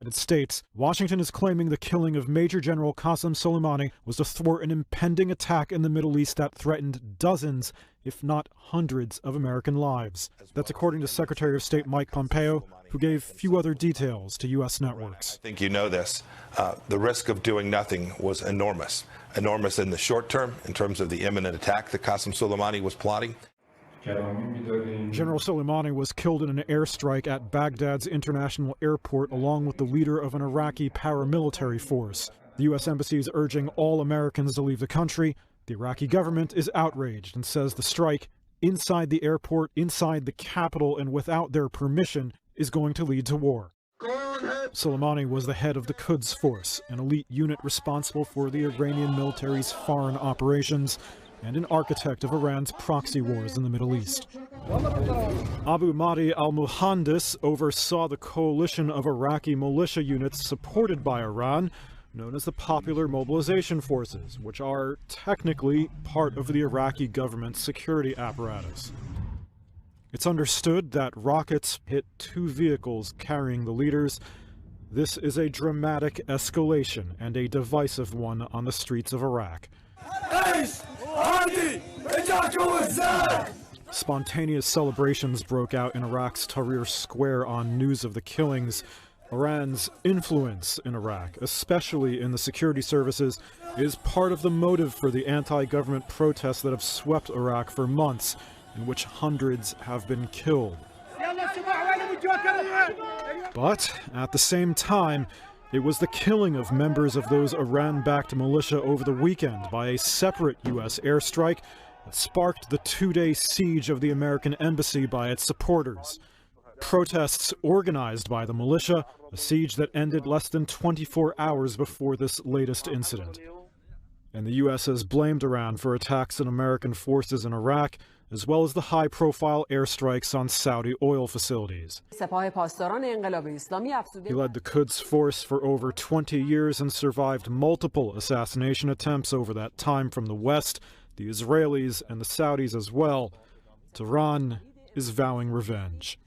It states, Washington is claiming the killing of Major General Qasem Soleimani was to thwart an impending attack in the Middle East that threatened dozens, if not hundreds, of American lives. That's according to Secretary of State Mike Pompeo, who gave few other details to U.S. networks. I think you know this. The risk of doing nothing was enormous. Enormous in the short term, in terms of the imminent attack that Qasem Soleimani was plotting. General Soleimani was killed in an airstrike at Baghdad's international airport along with the leader of an Iraqi paramilitary force. The U.S. Embassy is urging all Americans to leave the country. The Iraqi government is outraged and says the strike inside the airport, inside the capital, and without their permission is going to lead to war. Soleimani was the head of the Quds Force, an elite unit responsible for the Iranian military's foreign operations, and an architect of Iran's proxy wars in the Middle East. Abu Mahdi al-Muhandis oversaw the coalition of Iraqi militia units supported by Iran, known as the Popular Mobilization Forces, which are technically part of the Iraqi government's security apparatus. It's understood that rockets hit two vehicles carrying the leaders. This is a dramatic escalation and a divisive one on the streets of Iraq. Spontaneous celebrations broke out in Iraq's Tahrir Square on news of the killings. Iran's influence in Iraq, especially in the security services, is part of the motive for the anti-government protests that have swept Iraq for months, in which hundreds have been killed. But at the same time, it was the killing of members of those Iran-backed militia over the weekend by a separate U.S. airstrike that sparked the two-day siege of the American embassy by its supporters. Protests organized by the militia, a siege that ended less than 24 hours before this latest incident. And the U.S. has blamed Iran for attacks on American forces in Iraq, as well as the high-profile airstrikes on Saudi oil facilities. He led the Quds Force for over 20 years and survived multiple assassination attempts over that time from the West, the Israelis, and the Saudis as well. Tehran is vowing revenge.